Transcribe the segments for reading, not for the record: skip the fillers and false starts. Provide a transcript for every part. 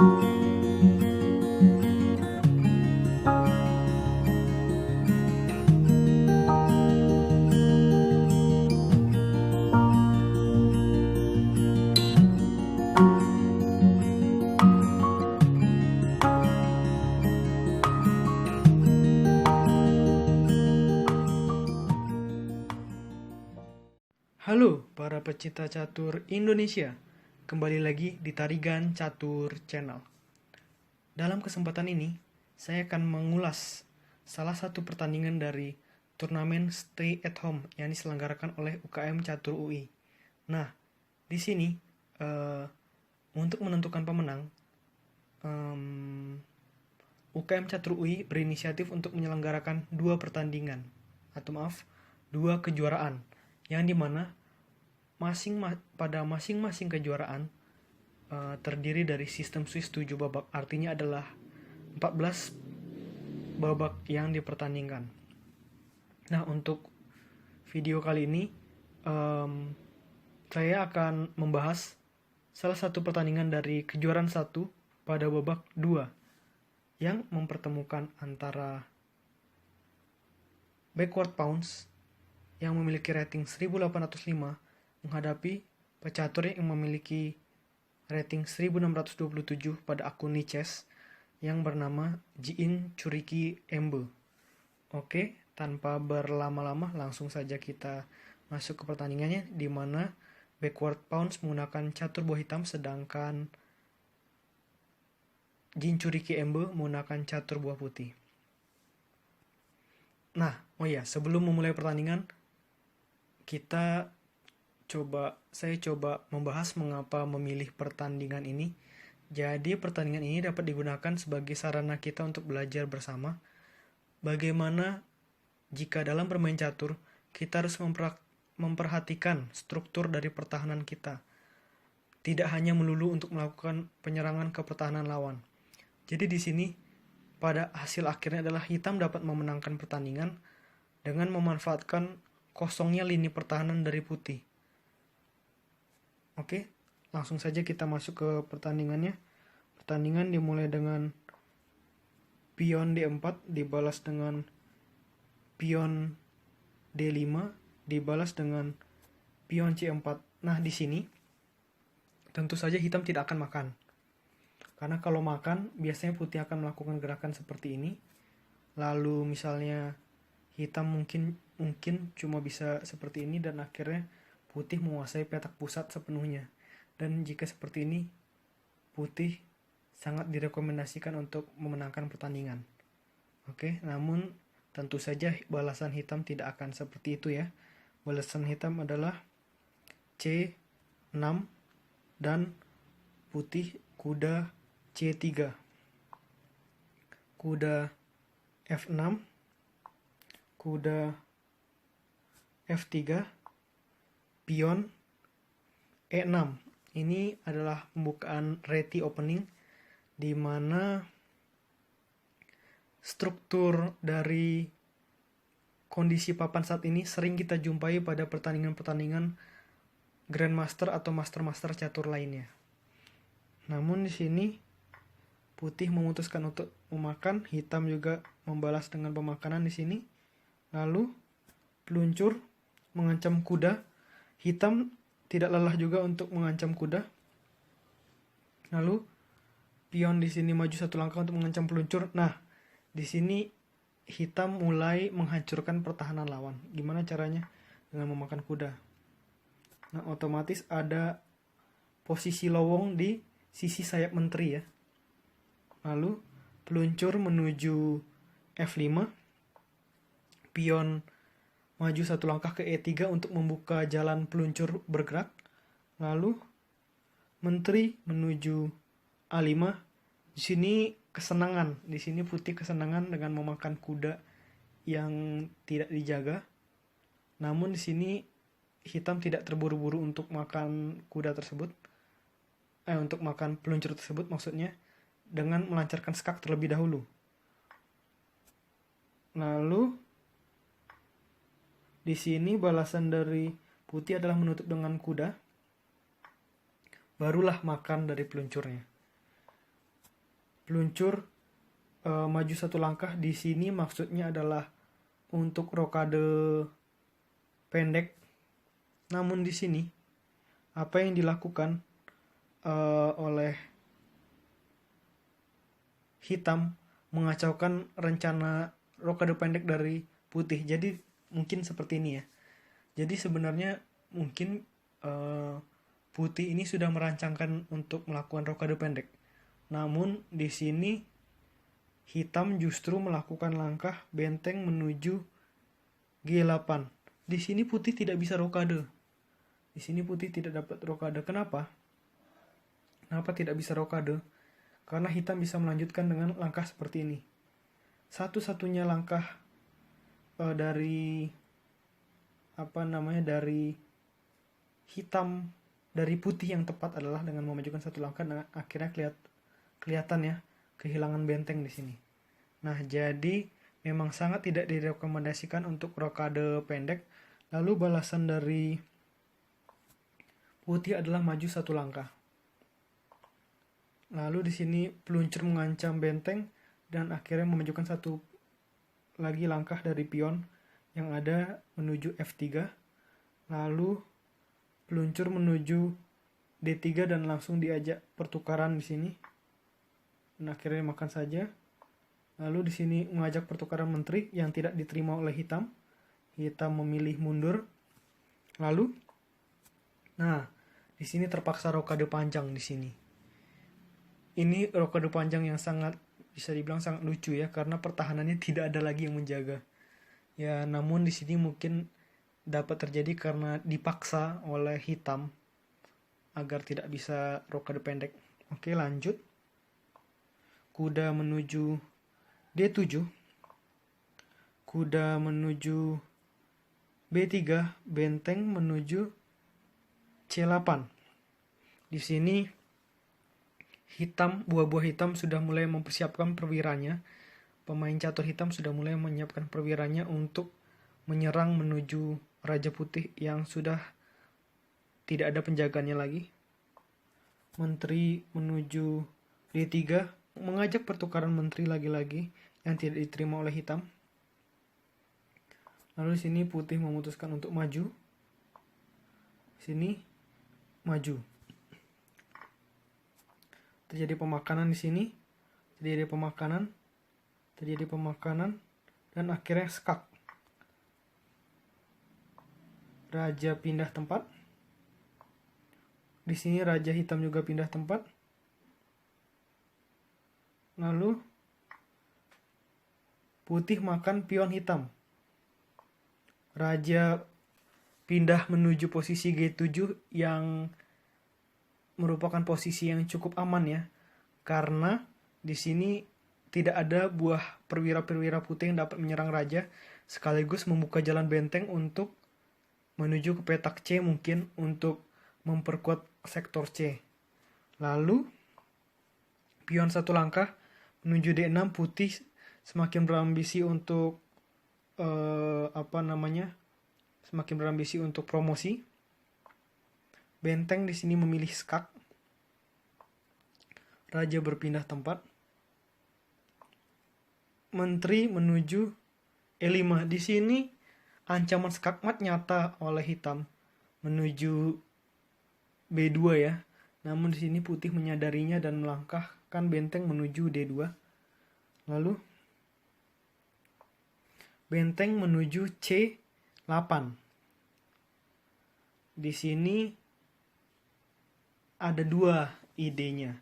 Halo para pecinta catur Indonesia, kembali lagi di Tarigan Catur Channel. Dalam kesempatan ini, saya akan mengulas salah satu pertandingan dari turnamen Stay at Home yang diselenggarakan oleh UKM Catur UI. Nah, di sini untuk menentukan pemenang, UKM Catur UI berinisiatif untuk menyelenggarakan dua kejuaraan, yang dimana pada masing-masing kejuaraan terdiri dari sistem Swiss 7 babak, artinya adalah 14 babak yang dipertandingkan. Nah, untuk video kali ini saya akan membahas salah satu pertandingan dari kejuaraan 1 pada babak 2 yang mempertemukan antara Backward Pounds yang memiliki rating 1805 menghadapi pecatur yang memiliki rating 1627 pada akun Niches yang bernama Jiin Churiki Embe. Oke, tanpa berlama-lama langsung saja kita masuk ke pertandingannya, di mana Backward Pounds menggunakan catur buah hitam sedangkan Jiin Churiki Embe menggunakan catur buah putih. Nah, sebelum memulai pertandingan, saya coba membahas mengapa memilih pertandingan ini. Jadi pertandingan ini dapat digunakan sebagai sarana kita untuk belajar bersama bagaimana jika dalam bermain catur kita harus memperhatikan struktur dari pertahanan kita, tidak hanya melulu untuk melakukan penyerangan ke pertahanan lawan. Jadi di sini pada hasil akhirnya adalah hitam dapat memenangkan pertandingan dengan memanfaatkan kosongnya lini pertahanan dari putih. Oke, langsung saja kita masuk ke pertandingannya. Pertandingan dimulai dengan pion D4 dibalas dengan pion D5 dibalas dengan pion C4. Nah, di sini tentu saja hitam tidak akan makan. Karena kalau makan, biasanya putih akan melakukan gerakan seperti ini. Lalu misalnya hitam mungkin cuma bisa seperti ini dan akhirnya putih menguasai petak pusat sepenuhnya. Dan jika seperti ini, putih sangat direkomendasikan untuk memenangkan pertandingan. Oke, namun tentu saja balasan hitam tidak akan seperti itu ya. Balasan hitam adalah C6 dan putih kuda C3. Kuda F6, kuda F3, pion E6. Ini adalah pembukaan reti opening, di mana struktur dari kondisi papan saat ini sering kita jumpai pada pertandingan-pertandingan Grandmaster atau Master catur lainnya. Namun di sini putih memutuskan untuk memakan, hitam juga membalas dengan pemakanan di sini. Lalu peluncur mengancam kuda, hitam tidak lelah juga untuk mengancam kuda. Lalu pion di sini maju satu langkah untuk mengancam peluncur. Nah, di sini hitam mulai menghancurkan pertahanan lawan. Gimana caranya? Dengan memakan kuda. Nah, otomatis ada posisi lowong di sisi sayap menteri ya. Lalu peluncur menuju F5. Pion maju satu langkah ke E3 untuk membuka jalan peluncur bergerak. Lalu menteri menuju A5. Di sini kesenangan. Di sini putih kesenangan dengan memakan kuda yang tidak dijaga. Namun di sini hitam tidak terburu-buru untuk makan kuda tersebut. Untuk makan peluncur tersebut maksudnya, dengan melancarkan skak terlebih dahulu. Lalu di sini balasan dari putih adalah menutup dengan kuda, barulah makan dari peluncurnya. peluncur maju satu langkah di sini maksudnya adalah untuk rokade pendek. Namun di sini apa yang dilakukan oleh hitam mengacaukan rencana rokade pendek dari putih. Jadi mungkin seperti ini ya. Jadi sebenarnya mungkin putih ini sudah merancangkan untuk melakukan rokade pendek. Namun di sini hitam justru melakukan langkah benteng menuju G8. Di sini putih tidak bisa rokade. Di sini putih tidak dapat rokade. Kenapa? Kenapa tidak bisa rokade? Karena hitam bisa melanjutkan dengan langkah seperti ini. Satu-satunya langkah dari hitam dari putih yang tepat adalah dengan memajukan satu langkah. Nah, akhirnya kelihatan ya kehilangan benteng di sini. Nah, jadi memang sangat tidak direkomendasikan untuk rokade pendek. Lalu balasan dari putih adalah maju satu langkah. Lalu di sini peluncur mengancam benteng dan akhirnya memajukan satu lagi langkah dari pion yang ada menuju F3. Lalu peluncur menuju D3 dan langsung diajak pertukaran di sini. Dan akhirnya makan saja. Lalu di sini mengajak pertukaran menteri yang tidak diterima oleh hitam. Hitam memilih mundur. Lalu, nah, di sini terpaksa rokade panjang di sini. Ini rokade panjang yang sangat bisa dibilang sangat lucu ya, karena pertahanannya tidak ada lagi yang menjaga. Ya, namun di sini mungkin dapat terjadi karena dipaksa oleh hitam agar tidak bisa rokade pendek. Oke, lanjut. Kuda menuju D7. Kuda menuju B3, benteng menuju C8. Di sini buah-buah hitam sudah mulai mempersiapkan perwiranya. Pemain catur hitam sudah mulai menyiapkan perwiranya untuk menyerang menuju Raja Putih yang sudah tidak ada penjaganya lagi. Menteri menuju D3, mengajak pertukaran menteri lagi-lagi yang tidak diterima oleh hitam. Lalu di sini putih memutuskan untuk maju. Sini maju. Terjadi pemakanan di sini. Terjadi pemakanan dan akhirnya skak. Raja pindah tempat. Di sini raja hitam juga pindah tempat. Lalu putih makan pion hitam. Raja pindah menuju posisi G7 yang merupakan posisi yang cukup aman ya. Karena di sini tidak ada buah perwira-perwira putih yang dapat menyerang raja, sekaligus membuka jalan benteng untuk menuju ke petak C mungkin untuk memperkuat sektor C. Lalu pion satu langkah menuju D6, putih semakin berambisi untuk semakin berambisi untuk promosi. Benteng di sini memilih skak. Raja berpindah tempat. Menteri menuju E5. Di sini ancaman skakmat nyata oleh hitam menuju B2 ya. Namun di sini putih menyadarinya dan melangkahkan benteng menuju D2. Lalu benteng menuju C8. Di sini ada dua idenya.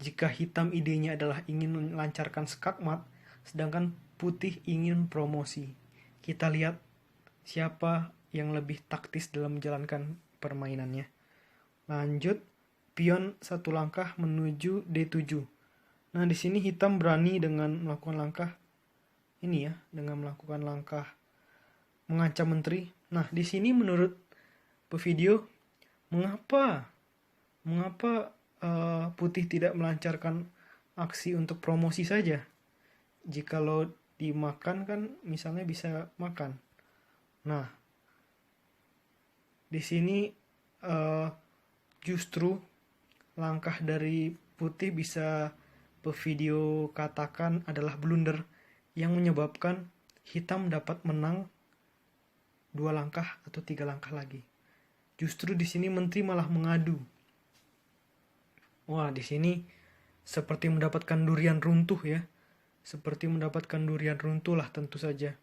Jika hitam idenya adalah ingin melancarkan skakmat, sedangkan putih ingin promosi. Kita lihat siapa yang lebih taktis dalam menjalankan permainannya. Lanjut, pion satu langkah menuju D7. Nah, di sini hitam berani dengan melakukan langkah ini ya, dengan melakukan langkah mengancam menteri. Nah, di sini menurut pevideo, mengapa putih tidak melancarkan aksi untuk promosi saja? Jikalau dimakan kan misalnya bisa makan. Nah, di sini justru langkah dari putih bisa pevideo katakan adalah blunder yang menyebabkan hitam dapat menang 2 langkah atau 3 langkah lagi. Justru di sini menteri malah mengadu. Wah, di sini seperti mendapatkan durian runtuh ya. Seperti mendapatkan durian runtuh lah tentu saja.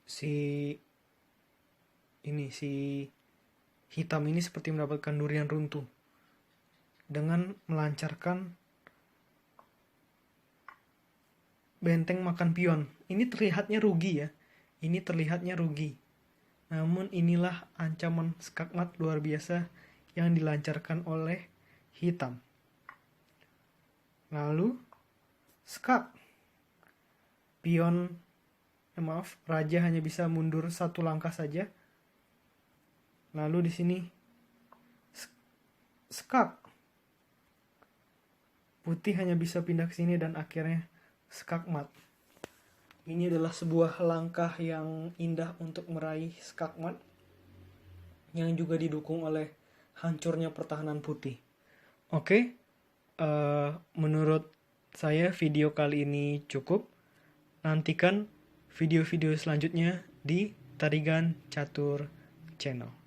Si hitam ini seperti mendapatkan durian runtuh dengan melancarkan benteng makan pion. Ini terlihatnya rugi ya. Ini terlihatnya rugi. Namun inilah ancaman skakmat luar biasa yang dilancarkan oleh hitam. Lalu skak. Raja hanya bisa mundur 1 langkah saja. Lalu di sini skak. Putih hanya bisa pindah ke sini dan akhirnya skakmat. Ini adalah sebuah langkah yang indah untuk meraih skakmat yang juga didukung oleh hancurnya pertahanan putih. Oke, menurut saya video kali ini cukup. Nantikan video-video selanjutnya di Tarigan Catur Channel.